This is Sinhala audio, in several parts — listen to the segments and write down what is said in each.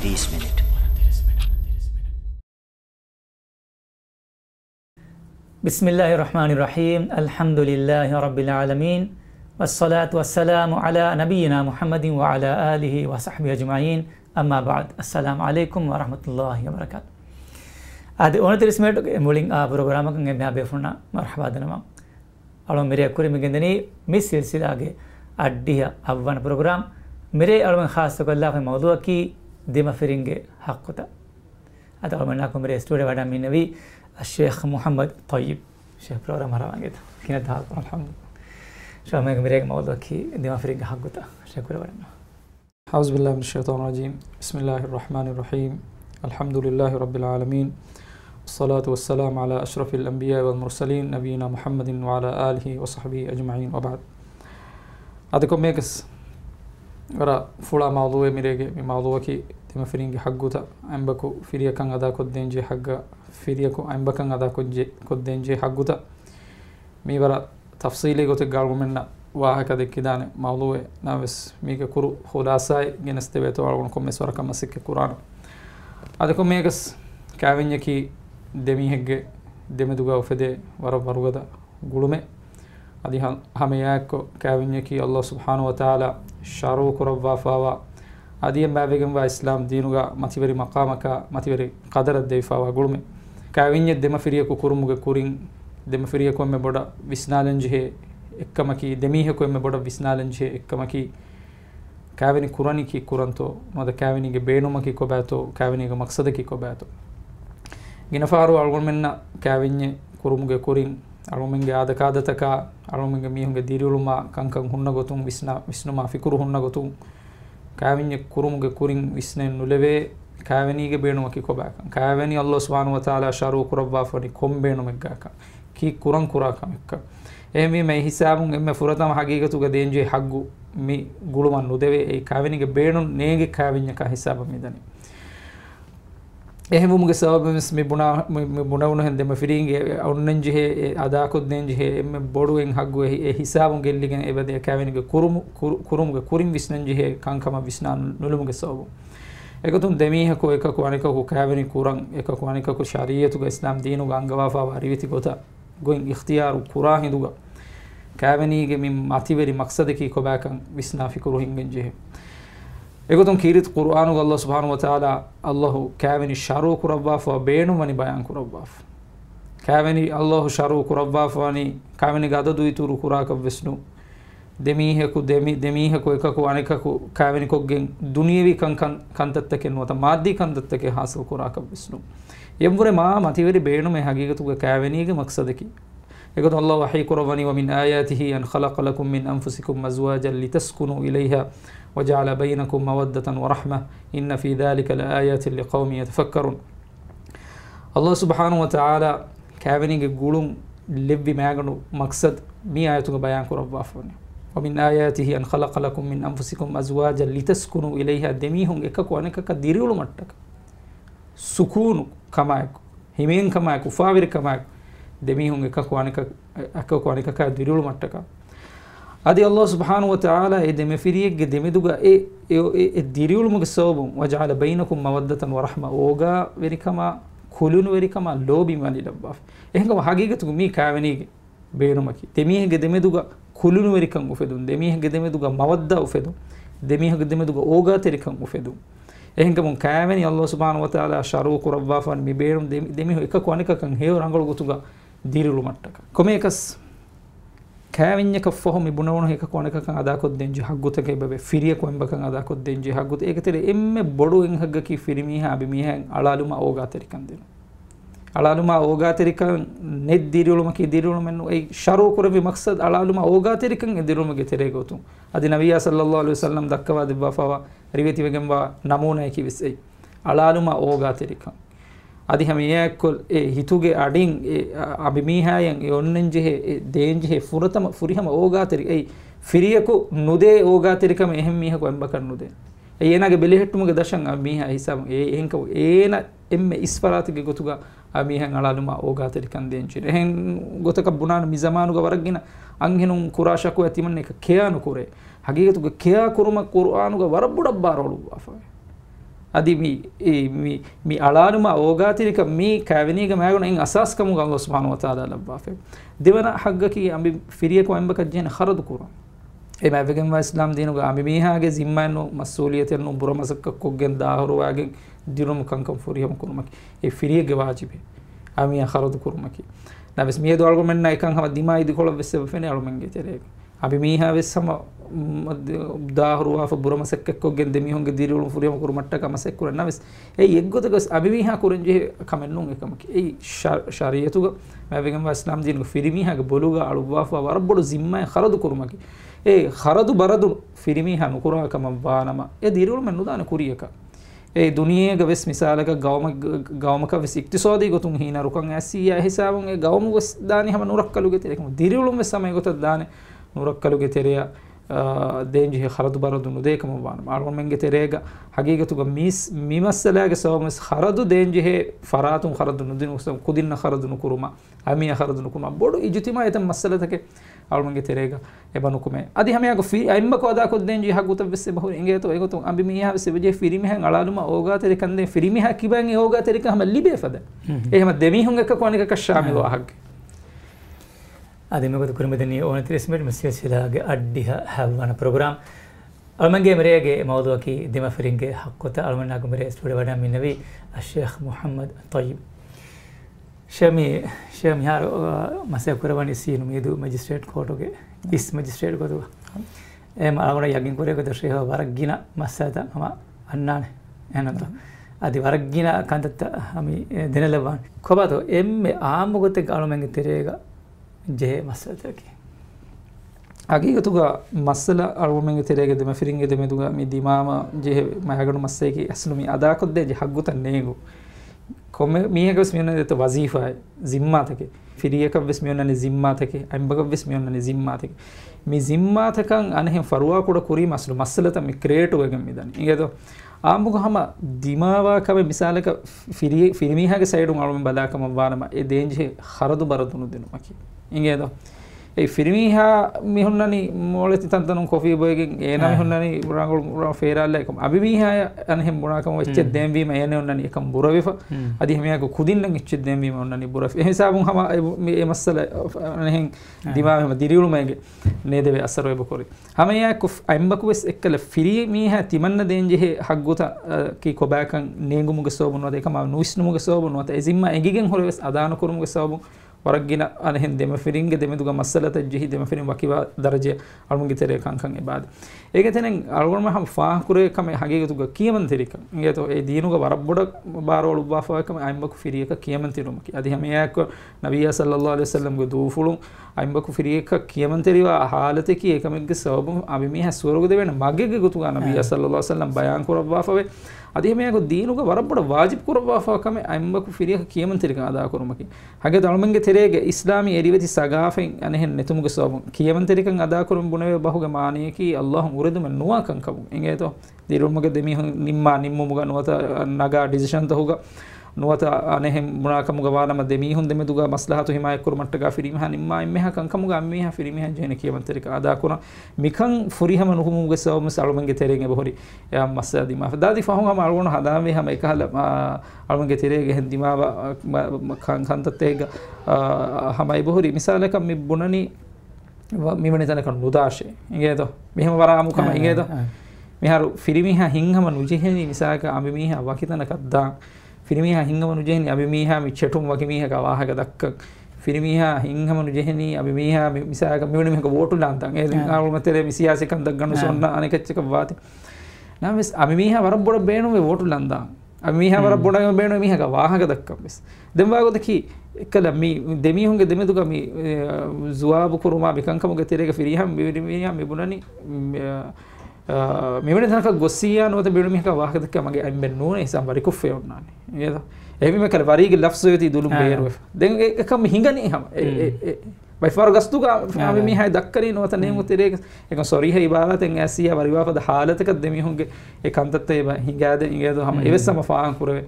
30 minutes. Bismillahirrahmanirrahim. Alhamdulillahi rabbil alamin. Wassalatu wassalamu ala nabiyyina Muhammadin wa ala alihi wa sahbihi ajma'in. Amma ba'd. Assalamu alaikum wa rahmatullahi wa barakatuh. Adi 29 minutes muling program එක ගෙම බෙෆුණා මර්හබා දෙනවා. අලෝ මෙරේ කුරි මිගෙන්දනි මිස් සිල්සිලාගේ අඩ්ඩිය අවවන program मेरे अलम खास तो अल्लाह के मौजू की दिमाफिरिंगे हक़्क़ुता अतः अलमना को मेरे स्टूडियो वाला में नबी शेख मोहम्मद तय्यब शेख प्रोग्राम हराएंगे तो किन था अल्हम्दुलिल्लाह शो मैं मेरे मौजू की दिमाफिरिंगे हक़्क़ुता शेख वाला हाउज़ बिल्लाहि मिनश शैतानिर रजीम बिस्मिल्लाहिर रहमानिर रहीम अल्हम्दुलिल्लाहि रब्बिल आलमीन वस्सलातु वस्सलामु अला अशरफिल अंबिया वल मुरसलीन नबीना मुहम्मदिन व अला आलिहि व सहबिहि अजमईन व बाद अदको मेकस वरा फुला मौलूए मिरेगे मी मौलूआ की दिमाफिरिंगे हक़्क़ुता अंबको फिरियकं अदा कोद्देंजे हग्गा फिरियको अंबकं अदा कोद्देंजे हक़्क़ुता मी वरा तफसीली गोते गालुमेन्ना वाहक दिक्किदाने मौलूए नावेस मीगे कुरु खुलासाय गिनस्ते वेतो अलगुन कोम्मेस वरकम मसिक्के कुरान अदको मेगस काविन्य की देमीहेगे देमेदुगा उफेदे वर वरुगदा गुलुमे अदि हमें याको काविन्य की अल्लाह सुब्हानहु व तआला शारू कुरवा फावा अदि मैवेगम व इस्लाम दीनुगा मतिवरी मकामका मतिवरी कदर देफावा गुलुमे काविन्य देमफिरिय को कुरुमुगे कुरिंग देमफिरिय को में बड़ा विस्नालंज है एक्कमकी देमीह को में बड़ा विस्नालंज है एक्कमकी काविनी कुरानी की कुरंतो मद काविनी के बेनुम की को बैतो काविनी के मकसद की को बैतो गिनफारो अलगुमेन्ना काविन्य कुरुमुगे कुरिंग अलुमिंगे आदकादतका अलुमिंगे मीहुंगे दीरुलुमा कंकं हुन्न गोतुं विष्णुमा फिकुरु हुन्न गोतुं काविन्य कुरुमुगे कुरिंग विष्णे नुलेवे काविनीगे बेणुमकि कोबाक काविनी अल्लाह सुब्हानहु व तआला शारू कुरब्बा फनि कोम बेणुमेग्गाक की कुरं कुराकमिक्क एमी मै हिसाबुं एम्मे फुरतम हकीकतुगे देंजे हग्गु मी गुळुमन नुदेवे ए काविनीगे बेणु नेगे काविन्य का हिसाब मिदनि එහෙමුගේ සබබස් මේ බුණවුන හන්දෙම ෆිරින්ගේ ඔන්නන්ජි හේ අදා කොද්දෙන්ජි හේ එම බොඩුවෙන් හග්ගුවේ ඒ හිසාබුන් ගෙල්ලිගෙන එවදේ කැවෙනගේ කුරුමුගේ කුරින් විස්නන්ජි හේ කංකම විස්නා නුලුමුගේ සබබු එකතුන් දෙමීහකෝ එකකෝ අනිකකෝ කැවෙනි කුරන් එකකෝ අනිකකෝ ශරීයතුගේ ඉස්ලාම් දීනුගේ අංගවාෆා වාරිවිති ගොත ගොයින් ඉඛතියාරු කුරා හිඳුගා කැවෙනීගේ මින් මතිවරි මක්සදකී කොබාකන් විස්නා ෆිකුරු හින්ගෙන්ජි හේ एगोतुम कीरित कुरानु अल्लाह सुब्हानहु व तआला अल्लाह कावेनी शारू कुरब्बाफ व बेनु मनि बयान कुरब्बाफ कावेनी अल्लाह शारू कुरब्बाफ वनी कावेनी गादो दुई तुरु कुराक विष्णु देमीह को एकको अनेकको कावेनी कोग्गेन दुनियावी कंतत्तके नोत माद्दी कंतत्तके हासिल कुराक विष्णु यम्वरे मा मतिवरी बेनु में हकीकतुगे कावेनीगे मकसदकी एगोतुम अल्लाह वही कुरवनी व मिन आयातिही अन खलक़ लकुम मिन अनफुसिकुम अज़वाजन लितस्कुनु इलैहा वजअल बैनकुम मवद्दतन व रहमह इन्न फी ज़ालिका लआयातिन लिक़ौमिन यतफ़क्करून अल्लाह सुब्हानहु व तआला कावेनीगे गुळुं लिव्वी मैगनु मकसद मी आयतुगे बयान कुरब्बाफने व मिन आयातिही अन खलक़ लकुम मिन अनफुसिकुम अज़वाजन लितस्कुनु इलैहा देमीहुं एकको अनेकक दिरियुळु मट्टक सुकूनु कमायक हिमेन कमायक उफाविर कमायक देमीहुं एकको अनेकक दिरियुळु मट्टक अदि अल्लाह सुब्हानहु व तआला ए देमेफिरियगे देमेदुगा ए दिरियुलुमुगे सबबु वजअल बैनकुम मवद्दतन व रहमा ओगा वेरिकमा खुलुनु वेरिकमा लोबि मनि लब्बाफ එහෙනම් හගීගතුග මේ කාවෙනීගේ බේනුමකි දෙමීහගේ දෙමෙදුගා खुलुनु වෙරිකම් උෆෙදුන් දෙමීහගේ දෙමෙදුගා මවද්දා උෆෙදුන් දෙමීහගේ දෙමෙදුගා ඕගා තෙරිකම් උෆෙදුන් එහෙනම් කාවෙනී අල්ලාහ් සුබ්හානහු ව තාලා ශරූ කුරබ්බාෆන් මේ බේනුම් දෙමීහ එකක අනිකකන් හේව රංගල ගුතුගා දිරිලු මට්ටක කොමේකස් काविन्यक फ़ोहम बुणवण एक कोणककं अदा कोद्देंजे हग्गुतके बबे फिरिय कोंबकं अदा कोद्देंजे हग्गुत एकतेरे एम्मे बडु एं हग्गकी फिरिमीहा अबिमीहा अलालुमा ओगा तरिकं देनु अलालुमा ओगा तरिकं नेद दिरुलुमकी दिरुलुमेनु ए शरो कुरबि मकसद अलालुमा ओगा तरिकं दिरुलुमगे तेरे गोतु अदि नबिया सल्लल्लाहु अलैहि वसल्लम दक्कवा दिब्बाफवा रिवेति वेगंबा नमूना की विसै अलालुमा ओगा तरिकं अदि हम येकोल ए हितुगे अडिंग ए अबिमीहायं ए ओन्नंजे ए देंजे फुरतम फुरिहम ओगा तरि ए फिरियको नुदे ओगा तरिकम एहम मीहको एंबकन नुदे ए येनागे बेलेහෙට්ටුමගේ දශන් අමීහා හිසම ඒ එහෙන්ක ඒන එම්මෙ ඉස්පරාතිගේ ගොතුගා අමීහන් අලාලුමා ඕගා තරිකන් දෙන්චි එහෙන් ගොතක බුනාන මිසමානුගේ වරගින අංහෙනුම් කුරාෂකෝ ඇතිමන් එක කියානු කුරේ හගීගතුගේ කියා කුරුම කුර්ආනුගේ වරබුඩක් බාරවලු අෆා adi mi alaruma ogatirika mi kaveniga magona in asaskamu Allah subhanahu wa ta'ala labbafe devana haggaki ambi firiye ko amba kajjena kharadu kura e mavegen wa islam dinuga ambi mihage zimmanno masuliyeten no buramasakka koggen dahuru wagen dirum kankam furiyam kurmaki e firiye ge wajibe ami kharadu kurmaki nabes miye do argument na ikan hama dimai di kola vesse fene alumenge tere abi miha vessama dahuru wa fa buramasakka koggen demi honge dirum furiyam kurmatta kamasek kur nabes e yeggotagas abi miha kurenje kamennun ekamaki e shariyatuga mavegen wa islam dinuga firimiha ge boluga aluwa fa warabbodu zimma kharadu kurmaki e kharadu baradu firimiha nukura kama wanama e dirum nudana kuriyaka ඒ දුනියේක වෙස් මිසාලක ගවමක වෙස් ඉක්තිසෝදී ගොතුන් හීන රුකන් ඇසියා හිසාවුන් ඒ ගවමු වෙස් දානි හැම නුරක්කලුගේ තෙරේකම දිරිවලුම් වෙස් සමය ගොත දානේ නුරක්කලුගේ තෙරේ දේන්ජි khරදු බරදු නුදේකම වාන මාරුමෙන්ගේ තෙරේග හගීගතුග මිමස්සලාගේ සෝමස් khරදු දේන්ජි හේ ෆරාතුන් khරදු නුදිනු කුදින්න khරදු නුකුරුම අමිය khරදු නුකුම බොඩු ඉජතිමා එතම් මස්සලතක almange terega ebanu kume adi hamiyago aimma ko ada ko denji haguta vesse bahur ingeto egoto ambi miha vesse beje firimi han alaluma oga tere kande firimi ha kiban e oga tere ka hama libe fada ehma demi hun ekka ko anika ka shamil wa hagge adi megoto kurmedeni on 30 minute mesiyasilage addiha havana program almange merege mawduaki Dhemafiringe haqqota almanago mere studio wada minnavi Sheikh Muhammad Tayyib Shami har masaya kurawani sinu medu magistrate court oge is magistrate ko em alagona yagin kore ko sheha waragina masada ama annane enata adi waragina kantatta ami denalawan kobato emme aamugote galumenge terega je masada ki agigatuga masala alumenge terega Dhemafiringe demeduga mi dimama je mahaganu masayki aslumi ada kodde je hagguta nego komme miheka smiyonna deta wazifa zimma take firiyaka vesmiyonna ne zimma take ambaka vesmiyonna ne zimma take mi zimma takan anhen farwa kuda kuri maslu masalata mi create wegen midani ingedo ambugo hama dimawa kabe misalaka firimiha ge side un alum badakama wanama e denje kharadu baradunu denu maki ingedo e firimiha mihonnani moleti tantanun coffee boygen ena mihonnani rangol feeralla ekam abi miha anhem bunakam wecche demwima ene onnani ekam burawefa adi hemiya ko kudinnan ecche demwima onnani burafe e hisabun hama e masala anhen dimawema diriulumege nedeve asarwe bokori hamiya ko aimba ko wes ekkala firimiha timanna denje hagguta ki kobakan nengumuge sobun wada ekam nuisnumuge sobun wada ezimma egigen horwes adana kurumuge sobun waragina anhen Dhemafiringe demeduga masalata jehi Dhemafiringe wakiwa daraje almungi tere kankan ebad ege tenen algonma ham fa kure kame hagegetuga kiyaman terika ngeto e diinuga warabboda barolu bafa kame aimbaku firiyeka kiyaman terumaki adi hamiyak nabiyya sallallahu alaihi wasallam go dufulun aimbaku firiyeka kiyaman teriwa halate ki ekamegge sabum abi mi haswarugo devena magege gotuga nabiyya sallallahu alaihi wasallam bayan kurabba fawe adi hamiyak diinuga warabboda wajib kurabba fa kame aimbaku firiyeka kiyaman terika ada kurumaki hage almungi terege islami eriveti sagafen anhen netumuge sabum kiyaman terikan ada kurum bunave bahuge maniyeki Allah uredum nuwa kankamu ingeto dirumuge demi nimmumuga nuwata naga decision tahuga nuwata anehem munakamuga wanama demi hun demeduga maslahatu himaya kurmattaga firimiha nimma immeha kankamuga ammeha firimiha jene kiyaman terika ada kuna mikan furihama nuhumuge sabum salumenge terenge bohori ya masadi ma dadi fahum hama algon hadame hama ekhala alumenge terege hendimawa kantatega hama ibohori misalaka mi bunani mimane tanaka nudashe ingedo mihama waramu kama ingedo miharu firimiha hinghama nujeheni misaka amimiha wakitana kadda firimiha hinghama nujeheni amimiha mi chetum wakimiha ka wahaga dakka firimiha hinghama nujeheni amimiha misaka mimane meka votu lantan e alul matere misiyase kan dagganu sonna anekecheka wati namis amimiha warabboda beenu me votu landa amimiha warabboda beenu miha ka wahaga dakka mes demwagodi ekala mi demi hunge demeduga mi zuwabu kuruma bikankamuge terega firiham mi bunani මෙවැනි තනක ගොස්සියා නොත බෙලුම එක වාහකද කමගේ අම්බෙන් නෝනේ සම් වරි කුෆේ උන්නානේ නේද එහි මේ කල වරිගේ ලෆ්ස් වෙති දුලුම් බේරුව දැන් එකම හිඟනේ හැම බයි ෆාර ගස්තුක අපි මේ හයි දක්කරි නොත නේමු තෙරේක එක සොරි හයි ඉබාරතෙන් ඇසියා වරි වාපද حالතක දෙමි හුන්ගේ ඒ කන්තත් ඒ හිඟාද ඉංගේද හැම එවස්සම ෆාහන් කුරේ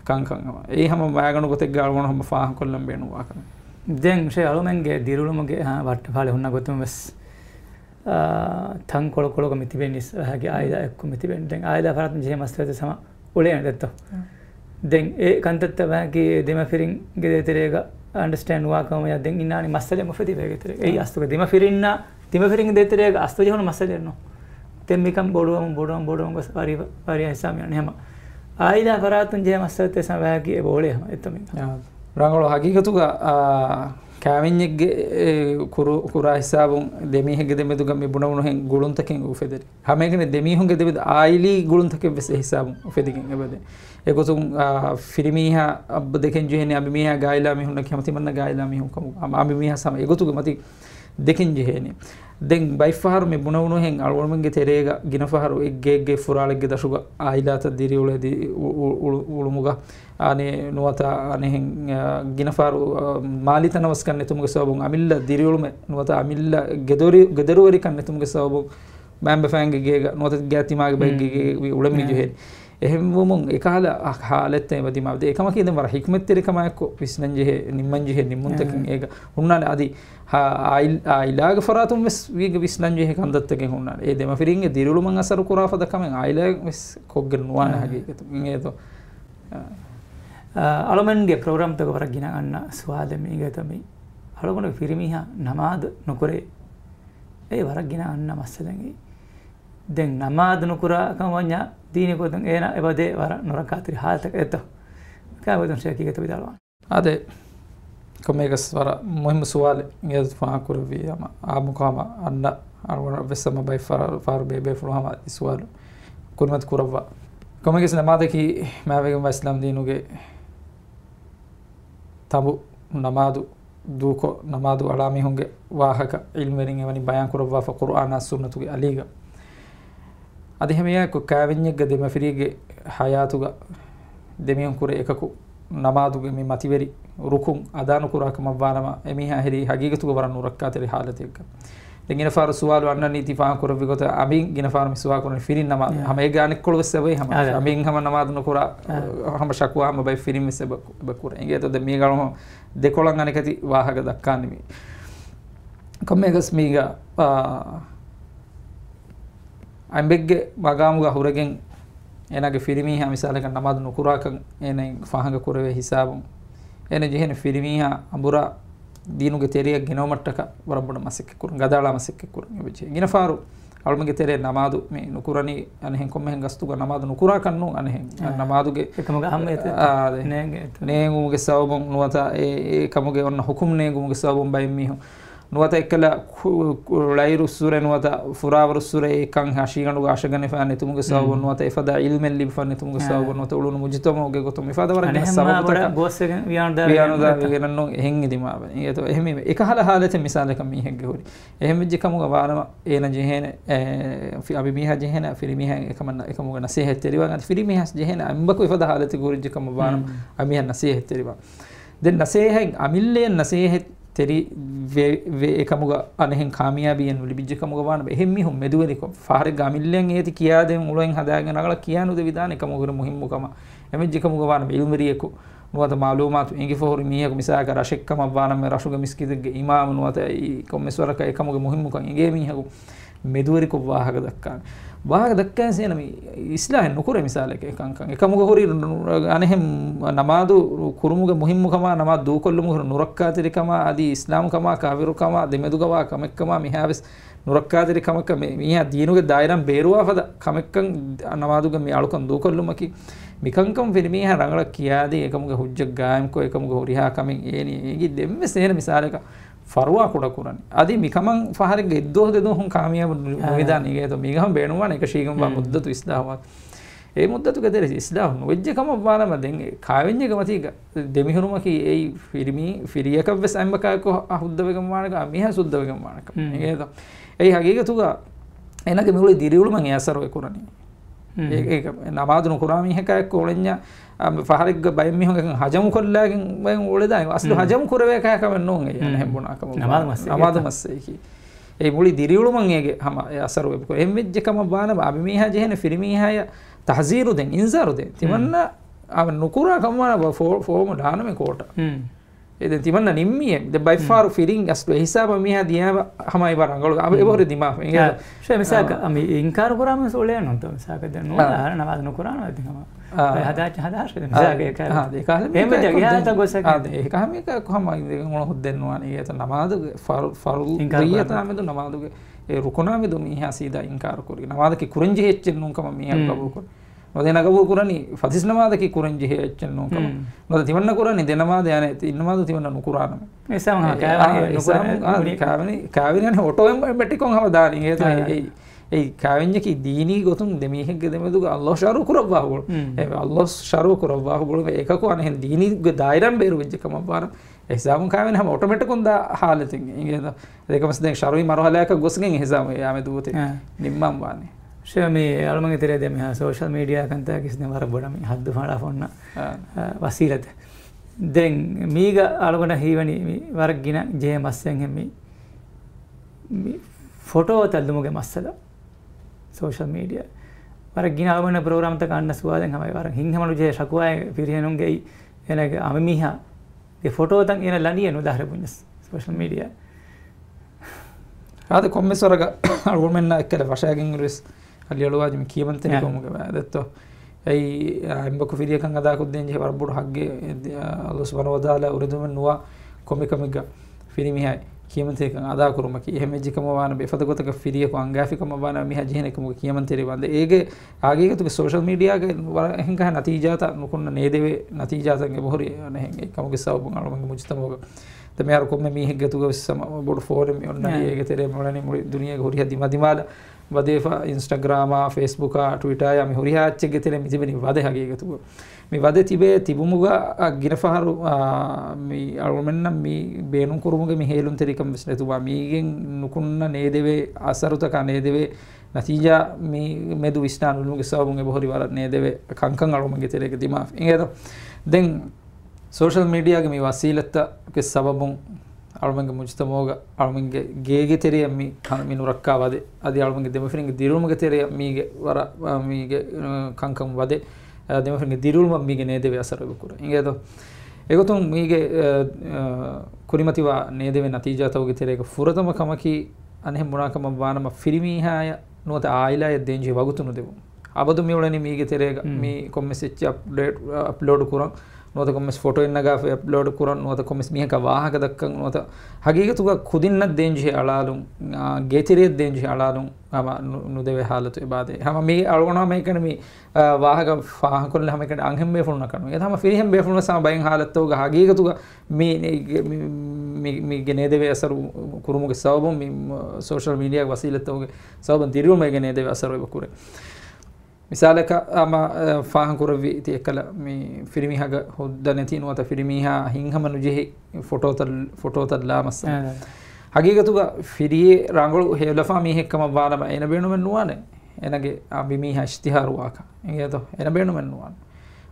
කංකං ඒ හැම වෑගණු ගොතෙක් ගාලවන හැම ෆාහන් කොල්ලම් බේනුවා කරන දැන් ෂේ අලුමන්ගේ දිරුලුමගේ වට ෆාලේ හුන්න ගොතුම වෙස් තං කොල කොලක මිතිබෙන්නිස් හගේ ආයදා එක්ක මිතිබෙන් දැන් ආයදා ෆරත් ජේ මස්තරද සම ඔලේ නැත්ත දැන් ඒ කන්තත්ත බෑකි දෙමෆිරින්ගේ දෙතරේක understand වාකම යද්දෙන් ඉන්නානි මස්සලේ මොෆෙති වේගෙතර ඒ අස්තුක දෙමෆිරින් දෙතරේක අස්තු ජහන මස්සලේනෝ තෙන් මිකම් බොඩුවම් ගොස් පරිය හිසාමියන් හැම ආයිලා කරාතුන් ජේ මස්සලතේ සමෑකි ඒ බෝලේ හැම එතම රංගල හකීකතුග කෑවෙන්ෙක්ගේ කුරා හිසාබුන් දෙමීහගේ දෙමෙදුග මේ බුණවුණුහෙන් ගුළුන්තකෙන් උෆෙදරි හැමේකනේ දෙමීහුන්ගේ දෙමෙද ආයිලි ගුළුන්තකෙන් වෙස හිසාබුන් උෆෙදිකින් එබද ඒකොතුන් ෆිරිමීහා අබ්බ දෙකෙන් ජෙහෙනේ අබිමීහා ගායිලා මිහුන්න කැමතිමන්න ගායිලා මිහුන් කමු අබිමීහා සම ඒකොතුග මති දෙකින් ජෙහෙනේ දැන් බයිෆහරු මේ බුණවුණුහෙන් අල්වර්මන්ගේ තෙරේග ගිනෆහරු එක්ගේ ෆුරාලෙක්ගේ දශුග ආයිලාත දිරිඋලේදී උළුමුග අනේ නුවත අනෙහෙන් ගිනෆාරු මාලිත නවස් කන්නේ තුමුගේ සවබුන් අමිල්ල දිරිඋලුම නුවත අමිල්ල ගෙදරුවරි කන්නේ තුමුගේ සවබුන් බෑම්බ ෆෑන්ගේ ගේ නුවත ගැතිමාගේ බයිගේ උළමි ජෙහෙ එහෙම වුමුන් එකහල හාලෙත් එවදි මාද එකම කියන වර හික්මත් තෙරකමයක් විස්නන් ජෙහෙ නිම්මන් ජෙහෙ නිම්මුන් තකින් ඒක උන්නානේ අදි ආයිලාග ෆරාතුම් වෙස් වීග විස්නන් ජෙහෙ කන්දත්තකෙන් උන්නානේ ඒ දෙමෆිරින්ගේ දිරිඋලුමන් අසරු කුරාෆද කමෙන් ආයිලා වෙස් කොග්ගෙන නුවාන හගීකතු මේතෝ අලමන්ගේ ප්‍රෝග්‍රම් තක වරක් ගෙන ගන්න ස්වාද මේක තමයි අලගොන ෆිරිමිහා නමාද නොකරේ ඒ වරක් ගෙන ගන්න මස්සලගේ දැන් නමාද නොකරා කමඤ්ඤා දීනේ කොතන් එන එබදේ වර නොරකාතරි හාල්තක එත කාවදන් ශේකීගත විදාලවා අදේ කොමේගස් වර මුහිම් සුවාල යස් ෆා කුරවි යම ආමුකම අන්න අරවන වෙස්සම බයි ෆාර බේබේ ෆුරහම ඉස්වාල කුර්මත් කුරවා කොමේගස් නමාදකි මාවේගම් ඉස්ලාම් දීනුගේ tabu namadu duko namadu alami hunge wahaka ilmering evani bayan kurwa fa qur'ana sunnatuge aliga adi hemiya ko kavinyegge demafirige hayatuga demiyun kure ekaku namaduge mi mativeri rukun adanu kuraka mabbanama emiha heri hagigatuge waran urakkatere halatekka dengina faru suwalu annani tifaan kurvi gota amin gina faru miswa kurani firin namad hama egane kolwe sebe hama amin hama namad no kura hama shakwa hama bay firin sebe bakura inge to de mi galo dekolan anekati wahaga dakkanni mi kommegas miga ambegge magamuga huregen enage firimi ha misalaka namad no kura kan enen fahanga kurwe hisabum ene jehene firimi ha ambura දීනුගේ තෙරියක් ගෙනවමට්ටක වරබුණ මසෙක් කුරුන් ගදාලා මසෙක් කුරුන් එබෙචි ගිනෆාරු අල්මගේ තෙරේ නමාදු මේ නුකුරණි අනෙහෙන් කොම්මෙන් ගස්තුග නමාදු නුකුරා කන්නු අනෙහෙන් නමාදුගේ එකමග අම්මෙත නේගුමුගේ සවබොන් නුවත ඒ කමුගේ ඔන්න හුකුම් නේගුමුගේ සවබොන් බයි මිහු නුවත එක්කල ලයිරු සූරේ නුවත ෆුරාවරු සූරේ එකන් හෂීගණු ගාෂගනේ ෆානේ තුමුගේ සවබොන් නුවත එෆදා ඉල්මෙන් ලිබෆන්නේ තුමුගේ සවබොන් නුවත උළුණු මුජිතමෝගේ ගොතම එෆදා වරගෙන සවබොත ගොස්සගෙන් වියන්දා වියන්දා එහෙන් ඉදිමාව ඒතෝ එහෙම එකහල හාලෙත මිසාලක මීහෙක්ගේ හොරි එහෙම වෙජ්ජ කමුග වානම ඒන ජෙහෙන අපි මීහා ජෙහෙන ෆිරි මීහා එකමුග නසීහත් තෙරිවා ගන්න ෆිරි මීහා ජෙහෙන අම්බකෝ එෆදා හාලෙත ගොරිජ්ජ කම වානම අමීහා නසීහත් තෙරිවා දෙන් නසීහෙන් අමිල්ලෙන් නසීහත් teri ve ekamuga anehen kamiyabiyen libijje kamuga wana ehemmi hum meduweli ko fahare gamillen eti kiyaden uloen hadagen nagala kiyanu de vidane kamuga muhimmu kama emejje kamuga wana ilmiriyeku nuwata malumatu ingi fohori miyeku misaka rashek kama wana me rashuga miskidege imam nuwata kommeswaraka ekamuga muhimmu kan inge miyeku meduweli ko wahaga dakkan wahaga dakkan sena mi islahen nukure misaleke kankan ekamuga hori anehem namadu kurumuga muhimmu kama namad du kollumu nurakkaatiri kama adi islam kama kafiru kama demeduga wa kamekkama mihaves nurakkaatiri kama miha diinuge dairam beruwa fada kamekkan namaduga mi alukan du kollumaki mikankam firmiha rangala kiyadi ekamuga hujjak gaam ko ekamuga horiha kamen eni egi demme sena misaleka farwa kuda kurani adi mikaman faharege eddo dedo hun kamiyab novidan ige to migam beenuwan එක ශීගම මුද්දතු ඉස්ලාහවත් ඒ මුද්දතු gedere ඉස්ලාහ නොවෙජ්ජ කම බානම දෙන් කාවෙන්ජ ගමතික දෙමිහුරුමකි ඒ ෆිරියක වෙස් අම්බකක අහුද්දවගම මානක මිහ සුද්දවගම මානක ige to ඒ හගීගතුග එනගේ මිහුලි දිරිවුළු මං ඇසරෝ කරani ඒක නමාදුන කුරාමි හකයක් කොලෙන්ඥා faharig bayam mi honga hajamu kollagen bayan uleda aslu hajamu kurave ka kamen non e hembuna kam namadu masse ki e muli diriulu man ege hama asaru ko emmejje kama bana abi mi ha jehene firmi ha ya tahziru den inzaru den timanna avan nukura kamana formu dana me kota ede timanna nimmiye de by far feeling aslo hisaba miha diya hamai barangol abe bore dimaf ingeda she misaka ami inkar kurama sole non to misaka den no namaz no qur'an adi hama hadash misaka ek ha de kale em jagya ta gosaka ha de kame ka kohama ngol hoddenno ani eta namaz farul riyata amedu namaz ge rukuna medu miha sida inkar kuri namaz ki kurenje hechchen kama miha kabul kuri නොදෙන කබූල් කරන්නේ ෆදිස් නමාද කි කුරංජි හේච්චන් නෝකම නොද තිවන්න කරන්නේ දෙනමාද යන්නේ ඉන්නමාද තිවන්න නුකුරානම එසම කාවෙන යන්නේ ඔටෝමැටික් කොන් හම දාලින් ඒ කාවෙන්ජ කි දීනී ගොතුන් දෙමීහෙක් දෙමෙදුග අල්ලාහ් ශරු කුරබ්වා බොල් ඒ අල්ලාහ් ශරු කුරබ්වා බොල් ඒක කො අනේ දීනී ගේ දායිරම් බේරු වෙච්ච කම පාර එසම කාවෙන හම ඔටෝමැටික් කොන් දා හාලතින් ඉංගේද ඒකමස් දැන් ශරුයි මරහලයක ගොස්ගෙන් එසම යාමෙ දුවතේ නිම්මම් වානේ මේ අලුමගේ තෙරේ දෙම සෝෂල් මීඩියා කන්තා කිසින වර බොඩම හද්දු පාඩා ෆොන්න වසීලත දැන් මීග අලුගන හීවනි වරගින ජේ මස්සෙන් හැමි ෆොටෝ තල්දුමුගේ මස්සල සෝෂල් මීඩියා වරගින අලුගන ප්‍රෝග්‍රෑම් තක අන්න සුවාදෙන් හැමයි වර හින්හමලු ජේ ශකුවාය පිරිහෙනුන්ගේ එනගේ අමමිහා ගේ ෆොටෝ තන් එන ලණිය නුදාහර පුඤ්ඤස් සෝෂල් මීඩියා ආද කොම්මස් වරග අලුගමෙන්න එක්කල වශයෙන් ඉංග්‍රීස් අලියලුවාජ මේ කියමන්තේ කොමුගේ වැදත්තෝ ඒ අම්බකු ෆිරියකන් අදා කුද්දෙන් ජේ වරබුඩ හග්ගේ අල්ලාහ් සුබ්හානහු වතාලා උරුදුම නුවා කොමිකමිග ෆිරිමිහයි කියමන්තේ කන් අදා කුරුමකි එහෙමෙජිකම වාන බෙෆදගතක ෆිරියක අංගාෆිකම වාන මිහ ජීනෙකම කියමන්තේ වන්ද ඒගේ ආගේගතුක සෝෂල් මීඩියාගේ එහෙන්ක නතිජාත නුකුන්න නේදෙවේ නතිජාතගේ බොහරි නැහැ ඒකමගේ සවබුන් අලුමගේ මුජ්තමෝග තම යාර කොම්මේ මිහෙක්ගතුක සම බොඩ ෆෝරම් යොන්න ඒගේ තෙරේ මොලනේ මුළු දුනියගේ හොරිය දිමදිමාල වදේෆා ඉන්ස්ටාග්‍රාම ෆේස්බුක් ට්විටර් යමි හොරියා අච්චෙගේ තෙරේ මිතිබෙනි වදේ හගේගතුක මේ වදේ තිබේ තිබුමුග ගිනෆහරු මේ අලුමෙන්න මේ බේනුම් කුරුමුගේ මේ හේලුන් තෙරිකම් විශ්ලේතුවා මීගෙන් නුකුන්න නේදෙවේ අසරුතක නේදෙවේ නතිජා මේ මෙදු විස්නානුලුගේ සවබුන්ගේ බොහරි වර නේදෙවේ කංකං අලුමගේ තෙරේක දිමා ඉංගේද දැන් සෝෂල් මීඩියාගේ මේ වසීලත්තගේ සබබුන් අලුමගේ මුජ්තමෝග අලුමගේ ගේගේ තෙරිය මේ නුරක්කා වදේ අදි අලුමගේ දෙමෆිරින්ගේ දිරුල්මගේ තෙරිය මීගේ වර මීගේ කංකම් වදේ දෙමෆිරින්ගේ දිරුල්ම මීගේ නේදෙවේ අසරග කුර ඉංගේද ඒගොතුන් මීගේ කුරිමතිවා නේදෙවේ නතිජා තවගේ තෙරේක ෆුරතම කමකි අනේ මුණාකම වානම ෆිරිමීහාය නුවත ආයිලා දෙන්ජි වගතුණු දෙවු අබදු මියුලනි මීගේ තෙරේක මේ කොම්මෙසෙච්ච අප්ලෝඩ් කුරන් නොත කොම්මස් ෆොටෝ එන්නගා අප්ලෝඩ් කුරන් නොත කොම්මස් මිහක වාහක දක්කන් නොත හගීගතුක කුදින්න දෙන්ජි අලාලුම් ගේතිරිය දෙන්ජි අලාලුම් අම නුදෙවේ हालत ඉබාදේ හැම මේ අලගොනා මේකන මේ වාහක ෆාහකොල්ල හැම එකට අංහෙම් බේෆුන කරනවා ඒ තම ෆිරිහෙම් බේෆුන සම බයින් हालत තෝග හගීගතුක මේ ගෙනේදෙවේ අසරු කුරුමුගේ සවබම් මේ සෝෂල් මීඩියා වසීලත් තෝගේ සවබම් දිරුම මේ ගෙනේදෙවේ අසරු ඉබ කුරේ මිසාලක අම ෆාහන් කුරවි ති එකල මේ ෆිරිමිහග හොද්දනේ තිනුවත ෆිරිමිහා හින්හමනු ජෙහි ෆොටෝතල් ලාමස් හගීගතුග ෆිරියේ රංගලු හෙලෆා මිහෙක්කම වාලම එන බේනුමෙන් නුවානේ එනගේ අබිමිහා ඉස්තිහාරුවාක එගේතෝ එන බේනුමෙන් නුවාන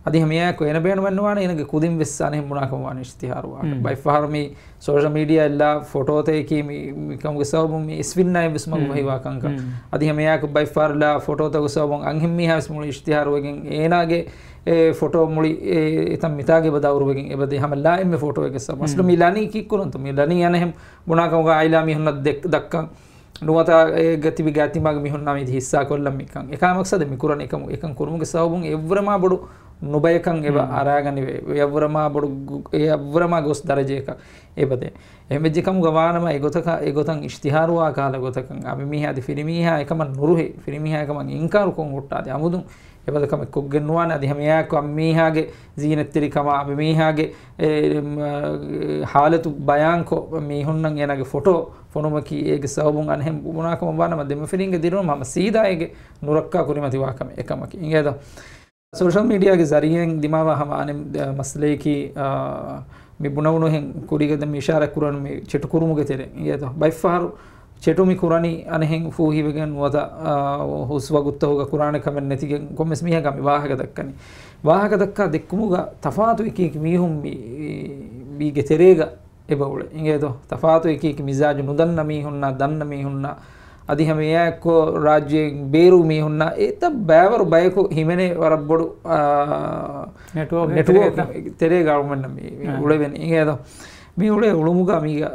අදි හමියා එන බේනුමෙන් නුවානේ එනගේ කුදින් වෙස්සානේ මුණාකම වාන ඉස්තිහාරුවාක බයි ෆාර්මි සෝෂල් මීඩියා එල්ලා ෆොටෝ තේකි මි කම්ගේ සවබම් මි ස්වින්නයි විස්මග වහිවා කංක අදි හමියා බයි ෆාර්ලා ෆොටෝ තග සවබම් අංහිම් මිහා මුළු ඉස්තිහාරුවගෙන් ඒනාගේ ෆොටෝ මුළි එතම් මිතාගේ බදවරුවගෙන් එබදේ හැමලා එම්මේ ෆොටෝ එක සම අස්ලු මිලානි කික්කුනන්ත මිලානි යනහෙම් මුණාකම ආයිලා මිහුන්න දක්කන් නුවතා ගතිවි ගතිමග මිහුන්න මේ හිස්සා කොල්ලම් මිකන් එකමක්සද මිකුරණ එකම් කුරුමුගේ සවබම් එවරමා බඩු නුබයකන් එබ අරාගනි යවරමා බඩු යවරමා ගොස් දරජයක එබදේ එමෙජිකම් ගවානම එගොතන් ඉස්තිහාරුවා කාල ගොතකන් අපි මිහාදි ෆිරිමිහා එකම නුරුහි ෆිරිමිහා එකම ඉන්කාරු කොන් උට්ටාදී අමුදුන් එබදකම කොග්ගෙන් නුවාන අදි හැමයාක අම්මීහාගේ ජීනත්තිරිකම අපි මීහාගේ حالතු බයංකො මීහුන්නන් එනගේ ෆොටෝ ෆොනොමකි ඒගේ සවබුන් අනහෙම් මුණාකම වනම දෙමෆිරින්ගේ දිරුම මම සීදායගේ නුරක්කා කුරිමති වාකම එකමකි ඉංගේද social මීඩියාගේ zariyen dimawa hama anem masleki mi bunawunu hen kurigada mi ishara kuran mi chetu kurumuge tere iyeto by far chetu mi kurani anehen fuhi wegen wada huswa gutta hoga kurane kamen netige kommes miha gami wahaga dakka dekkumuga tafatu iki mihum mi geterega ebawle iyeto tafatu iki mizaju nudanna mi hunna danna mi hunna අදි හැම එක්කෝ රාජ්‍යයෙන් බේරු මිහුන්නා ඒත බෑවරු බයකෝ හිමනේ වරබ්බොඩු නෙට්වර්ක් තෙරේ ගවර්න්මන්ට් මේ උලෙවෙන ඉංගේද මේ උලේ උළුමුගා මේ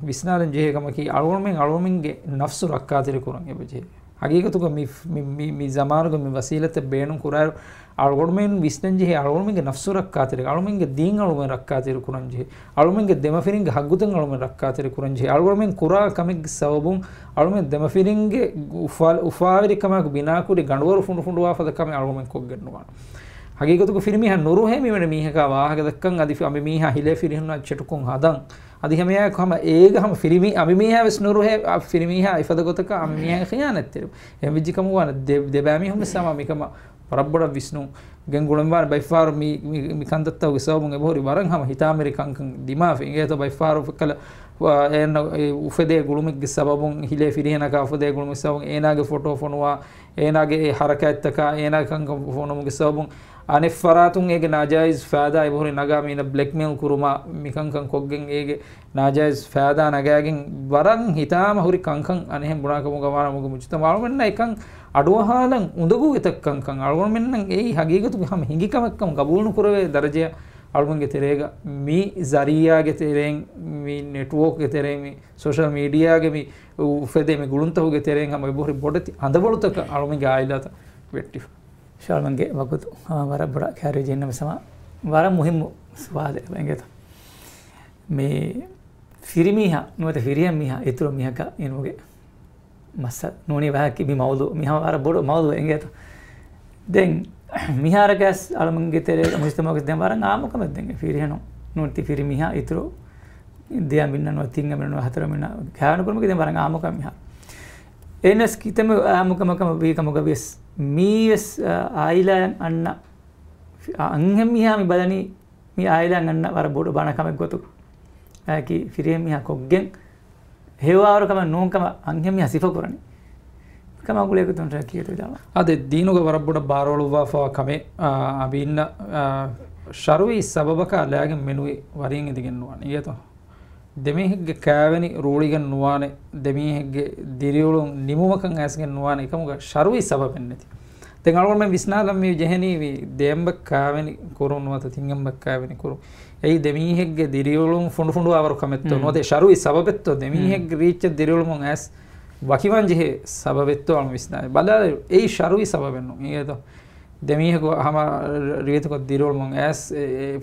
විස්නාලෙන් ජේකමකි අලුවමින්ගේ නෆ්සු රක්කාතිර කුරන් එබජේ හගීකතුක මේ zamanuga මේ වසීලත බේණු කුරාර අලුවමින් විස්නන්ජේ අලුවමින්ගේ නෆ්සු රක්කාතිර අලුවමින්ගේ දීන් අලුවමින් රක්කාතිර කුරන්ජේ අලුවමින්ගේ දෙමෆිරින්ගේ හග්ගුතන් අලුවමින් රක්කාතිර කුරන්ජේ අලුවමින් කුරා කමෙක් සවබුන් අලුවමින් දෙමෆිරින්ගේ උෆාවිරි කමක බිනාකුරි ගඬවරු ෆුඬු ෆුඬු වාෆද කම අලුවමින් කොග්ගෙන්නවා හගීකතුක ෆිරිමිහ නුරුහෙ මෙවන මීහක වාහක දක්කන් අදි අමි මීහ හිලේ ෆිරිහුන චටුකුන් හදන් අදි හැමයා කොහම ඒගහම ෆිරිමි අමි මීහ වෙස් නුරුහෙ ෆිරිමිහ ඉෆද ගොතක අමි මීහ ඛියානත් තිරු එම් විජිකම වන දෙබෑමි හොම සම මිකම රබ්බඩ විස්නු ගෙන්ගුලම් වාර බයිෆාර මි කන්දත්තව ගසවමුන් එබෝරි වරන් හම හිතාමෙරි කංකන් දිමාෆි ඒත බයිෆාර ෆකල එන උෆදේ ගුළුමික්ගේ සබබුන් හිලේ ෆිරිහනක උෆදේ ගුළුමික් සබබුන් ඒනාගේ ෆොටෝ ෆොනුවා ඒනාගේ හරකැත්තක ඒනාගේ කංකන් ෆොනුමුගේ සබබුන් අනේ ෆරාතුන් ඒගේ නාජයිස් ෆාදා ඉබෝරි නගා මින බ්ලැක්මේල් කුරුමා මිකංකන් කොග්ගෙන් ඒගේ නාජයිස් ෆාදා නගාගෙන් වරන් හිතාම හුරි කංකන් අනේ බුණාකම ගවාන මුග මුචිත මාළුමෙන්න එකන් අඩුවහාලන් උඳගු එතක්කංකන් අලුවමෙන්න ඒ හගීගතු ගහම හිඟිකමක්කම ගබූණු කුරවේ දරජය අලුවන්ගේ තෙරේග මේ zariyaගේ තෙරෙන් මේ network ගේ තෙරෙන් මේ social media ගේ මේ උෆෙදේ මේ ගුළුන්තහුගේ තෙරෙන් හැම ඉබෝරි බොඩති අඳබලුතක අලුවන්ගේ ආයිලාත වෙට්ටි ශාල්මන්ගේ වකුතු වර බඩ කැරේ ජෙන්නම සම වර මුහිම් ස්වාද වෙංගත මේ ෆිරිමිහා නොත ෆිරියම් මිහා ඉතුරු මිහක එනුගේ මස්ස නෝනේ වහකි බි මවුදු මිහා වර බොඩ මවුදු එංගත දැන් මිහාරකස් අලමන්ගේ තෙරේ මුස්තමෝක දැන් වරන් ආමකම දැන් ෆිරිහනෝ නොති ෆිරිමිහා ඉතුරු දෙයම් බින්නන තිංග මෙන්න හතර මෙන්න කෑන කුරුමක දැන් වරන් ආමකම මිහා එනස් කිතම ආමකමකම වේකමක වෙස් මීස් ආයිලයන් අන්න අංගම් මිහා මි බලනි මේ ආයිලයන් අන්න වර බොඩ බණකමක් ගොතු ආකි ෆිරියම් මිහා කොග්ගෙන් හේවාරකම නෝන්කම අංගම් මිහා සිෆ කරණි කම අගුලේක තුන්ට කීයට දාලා අද දීනුක වර බොඩ බාරවලුවා ෆා කමේ අබින්න ශරුයි සබබක අලයාගෙන් මෙනුයි වරින් ඉදිගෙන්නවා නියත දෙමෙහිගේ කෑවෙනි රූලිගෙන් නුවානේ දෙමෙහිගේ දිරියුලුන් නිමුමකන් ඇස්ගෙන් නුවානේ එකමුග ශරුයි සබබෙන් නැති දැන් අලුවන් මම විස්නාලම් මේ ජෙහෙනි වි දෙම්බ කෑවෙනි කුරුන් නොත තිංගම්බ කෑවෙනි කුරු එයි දෙමෙහිගේ දිරියුලුන් ෆුඬු ෆුඬු ආවර කමෙත්තෝ නොතේ ශරුයි සබබෙත්තෝ දෙමෙහිගේ රීච් දිරියුලුන් ඇස් වකිවන් ජෙහෙ සබබෙත්තෝ අලු විස්නාලේ බලා එයි ශරුයි සබබෙන්නු මේක දෙමෙහිගේ හම රීතක දිරියුලුන් ඇස්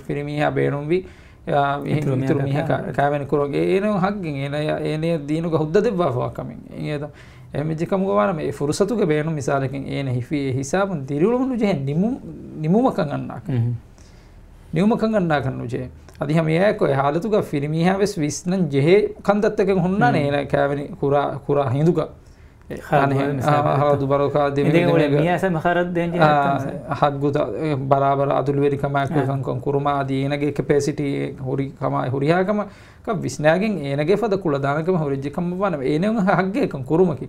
ෆිරිමියා බේනුම් වි ඉතුරු මිහක කෑවෙනි කුරගේ ඒනෝ හග්ගෙන් ඒනේ දීනුක හුද්ද දෙබ්බා කමින් ඒද එමෙජිකම ගවන මේ ෆුර්සතුක බේනු මිසාලකින් ඒන හිෆි හිසාබන් දිරුළුණු ජෙ නිමුමකන් අන්නාක නිමුමකන් අන්නාක නුජේ අදි හැම යකෝ හාලතුක ෆිරිමිහා වෙස් විස්නන් ජෙහෙ කන්දත්තකෙන් හොන්නා නේ කෑවෙනි කුරා හිඳුක හාදු බරෝකා දෙමෙ මියාස මහරත් දෙන්ජි හග්ගුත බරාබර අදුල් වෙරි කමක් කංකම් කුරුමා ආදී එනගේ කැපැසිටි හොරි කම හොරියාකම ක විස්නාගෙන් එනගේ ෆද කුල දානකම හොරිජ්ජකම වන එනෙන් හග්ගේ කම් කුරුමකි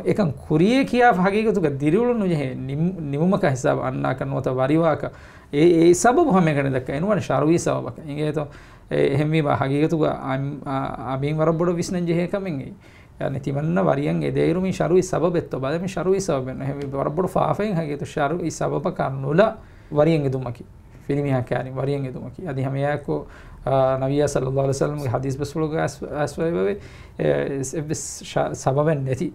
එකම් කුරියේ කියා හගීගතුක දිරිවලු ජෙහෙ නිමුමක හිසාබ අන්නා කරනවත වරිවාක ඒ සබබ හැමකන දක්ක එනවන ශරුයි සබබක ඒගේත එහෙම්වි හගීගතුක අබින් වරබොඩ විස්නන් ජෙහෙ කමින් නිතිමන්න වරියන් එදේරුමි ශරුයි සබබෙත්තෝ බලමි ශරුයි සබබෙන්න හැම වරබොඩ ෆාෆෙන් හගේතු ශරුයි සබබ කන්නුල වරියන් එදුමකි ෆිල්මියා කෑනි වරියන් එදුමකි අදි හැම යකෝ නබිය සල්ලල්ලාහු අලයිහි වසල්ලම් හදීස් බස්වලක අස්වයිබේ සබබෙන් නැති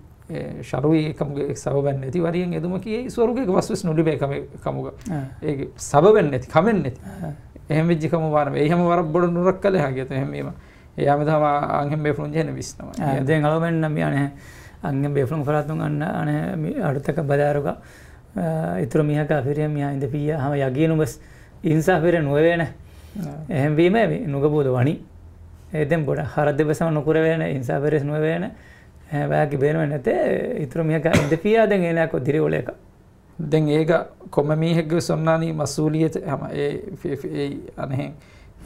ශරුයි එකම්ගේ සබබෙන් නැති වරියන් එදුමකි ඒ ස්වරුගේ වස්වස් නුලිබේ කමුග ඒක සබබෙන් නැති කමෙන් නැති එහෙම වෙච්ච කම වරම ඒ හැම වරබොඩ නුරක් කළේ හගේතු එහෙම එයාම තම අංගෙන් බේෆලුන් ජෙන විස්නවා දැන් අලවෙන් නම් යන්නේ අංගෙන් බේෆලුන් ෆරාතුන් අන්න අනේ අඩතක බදාරුක ඉතුරු මිහක ෆිරියම් මිහ ඉඳ පිය හැම යගිනුබස් ඉන්සා ෆිර නොවේන එහෙම වීම නුගබෝද වණි එදෙන් බොඩ හර දෙබසම නුකුර වේන ඉන්සා ෆිරස් නොවේන වාගේ බේනව නැතේ ඉතුරු මිහක ඉඳ පිය දැන් එනක දිරිවලේක දැන් ඒක කොම මිහගේ සොන්නානි මසූලියත හැම ඒ අනේ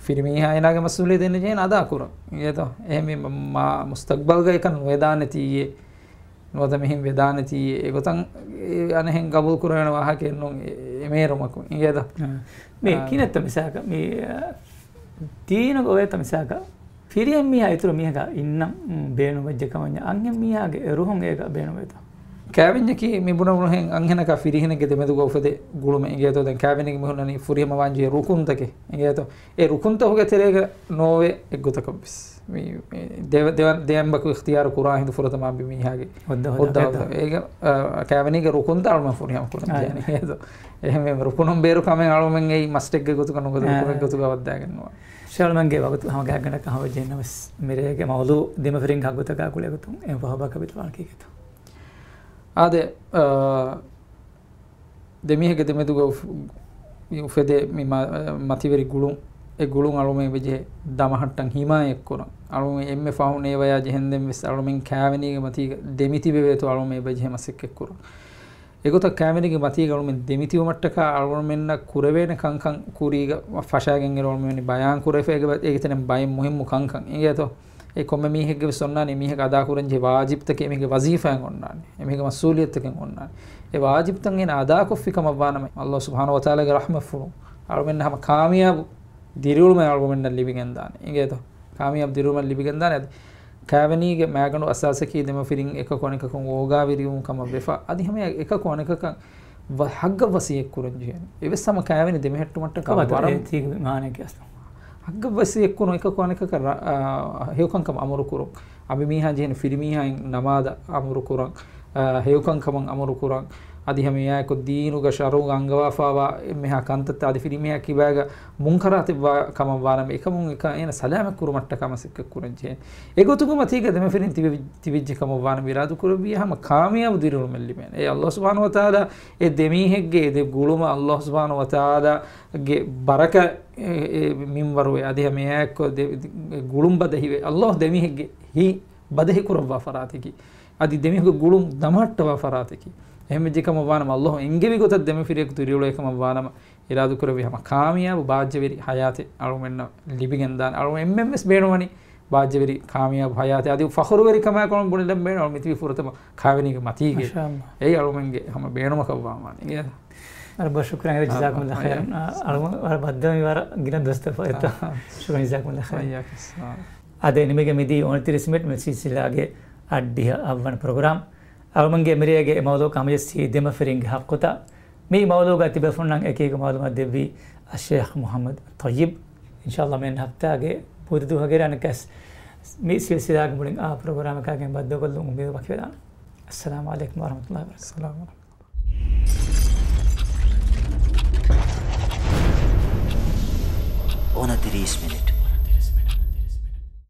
ෆිරිමිහා එනාගේ මසූලිය දෙන්න ජේන අදා කුර ඒත එහෙම මා මුස්තක්බල්ග එක නොවේදානතියේ නොද මෙහිම් වේදානතියේ ඒගොතන් අනහෙන් ගබුල් කුරවන වාහකෙන් නො එමේරමකු ඒද මේ කිනත්ත මිසාක මේ තීන ගොයත මිසාක ෆිරියම් මිහා ඉතුරු මිහක ඉන්නම් බේනු වජ්ජකමඤ්ඤ අංගෙන් මිහාගේ රුහුන් ඒක බේනු වේත කෑවෙන්නකි මිබුණ වුණෙන් අංගනක ෆිරිහිනගේ දෙමෙදු ගොෆදේ ගුළුම ඉගේතෝ දැන් කෑවෙන්නගේ මොහොනනි ෆුරියම වාංජේ රුකුන්තකේ ඉගේතෝ ඒ රුකුන්ත හොගේ තෙරේක නොවේ එක්ගොතකබ්ස් මේ දෙයම්බක ඉක්තියාර කුරා හිඳ ෆුරතම බි මීහාගේ ඔද්දා ඒක කෑවෙන්නගේ රුකුන්ත අල්ම ෆුරියම කුරා කියන්නේ ඒතෝ එහෙම රුකුණම් බේරු කමෙන් අල්මෙන් ඒ මස්ටෙක් ගොතු කන ගොතු ගොතු ගවද්දා ගන්නවා ශල්මන්ගේ වගතු හම ගාගන කහව ජෙන්නවස් මෙරේගේ මවලු දෙමෆරින් හගුත ගාකුල ගතුන් එම් පහබක බිත්වාන කීකතු ආද දෙමිහගේ දෙමෙදු ගො උෆෙදේ මතිවරි ගුළුන් ඒ ගුළුන් අලුමේ වෙජේ දමහට්ටන් හිමායක් කරන අලුමේ එම්මේ ෆවුනේ වයා ජෙහෙන්දෙන් වෙස් අලුමෙන් කෑවෙනීගේ මති දෙමිති බෙවේතු අලුමේ වෙජේ මසෙක් එක් කරන ඒගොත කෑවෙනීගේ මති ගලුමෙන් දෙමිති වමට්ටක අලුමෙන්න කුරවේන කංකං කුරීග ෆෂාගෙන් එරොල්මෙනි බයන් කුරෙෆේගේ ඒකතෙන් බයෙන් මුහිම්මු කංකං ඒගතෝ ඒ කොම්ම මීහෙක්ගේ සොන්නානේ මීහෙක් අදා කුරන්ජේ වාජිබ්තකේ මේකේ වසීෆාන් ඔන්නානේ මේකේ මසූලියත්කෙන් ඔන්නානේ ඒ වාජිබ්තන් එන අදා කොෆිකම වානම අල්ලාහ් සුබ්හානහු වතාලාගේ රහමත් ෆුරු අලුමෙන්න හැම කාමියාබ් දිරුල්ම අලුමෙන්න ලිබිගෙන් දාන ඒගේතෝ කාමියාබ් දිරුල්ම ලිබිගෙන් දාන කෑවනීගේ මෑගණු අසාසකී දෙම ෆිරින් එක කොනකකන් ඕගා විරියුම් කම වෙෆා අදි හැම එක කොනකකන් හග්ග වසියෙක් කුරන්ජේ එවෙස්සම කෑවනි දෙමෙහෙට්ටු මට්ට කවරම් තී මානේ කියස්තෝ හග්ග වසියෙක් කුන එක කොනකක හේවකංකම අමරු කුරන් අපි මීහා ජෙන ෆිරිමීහායින් නමාද අමරු කුරන් හේවකංකමන් අමරු කුරන් අදි හැම යා කො දීනුග ශරුග අංගවාෆාවා මෙහා කන්තත් අදි ෆිරිමීහා කිබාග මුන්කරාත කම වාරම එකමුන් එක එන සලාම කුරු මට්ට කම සික්ක කුරන්ජේ ඒගොතුගම තීක දෙම ෆිරින් තිවිජ්ජ කම වාන විරාදු කුරබිය හැම කාමියාව දිරුල් මෙල්ලිමෙන් ඒ අල්ලාහ් සුබ්හානහු වතාලා ඒ දෙමීහෙක්ගේ ඒ ගුළුම අල්ලාහ් සුබ්හානහු වතාලා ගේ බරක මින්වරුවේ අධි හැම යා කො ගුළුම් බදහිවේ අල්ලාහ් දෙමීහෙක්ගේ හි බදහි කුරවා ෆරාතිකි අදි දෙමීහෙක්ගේ ගුළුම් දමට්ටවා ෆරාතිකි එහෙම ජිකම වානම අල්ලාහ් එංගෙවි ගොත දෙම ෆිරියක තුරියුල එකම වානම ඉරාදු කරවි හැම කාමියාව බාජ්‍යවරි හයාතේ අලුමෙන්න ලිබිගෙන් දාන අලුම එම්එම්එස් බේනවනි බාජ්‍යවරි කාමියාව හයාතේ අදි ෆඛරුවරි කම කොන් බොනෙන් බේන අලුම මිති ෆුරතම කාවෙනීගේ මතීගේ ඒ අලුමෙන්ගේ හැම බේනම කවවාමානි ගේ අර शुक्रिया जज़ाकुमुल्लाह खैर අලුම බද්දම ඉවර ගින දස්ත ෆයත शुक्रिया जज़ाकुमुल्लाह खैर අද නිමෙගේ මිදී 29 මිනිත් මෙසිසිලාගේ අඩ්ඩිය අවවන ප්‍රෝග්‍රෑම් අලුමගේ මෙරියගේ මවලෝ කමජස්සී දෙමෆරින්ගේ හක්කුත මේ මවලෝ ගති බෆුන්නන් එකේක මවලෝ දෙවි අෂේඛ් මුහම්මද් තයිබ් ඉන්ෂාල්ලාහ් මෙන් හප්තාගේ පුරුදු හගේරන කස් මේ සිල්සිලාගේ මුලින් ආ ප්‍රෝග්‍රෑම් එකකින් බද්ද කොල්ලු උඹේ වක්වදාන අස්සලාමු අලයිකුම් වරහමතුල්ලාහි වබරකාතුහ් 29 minutes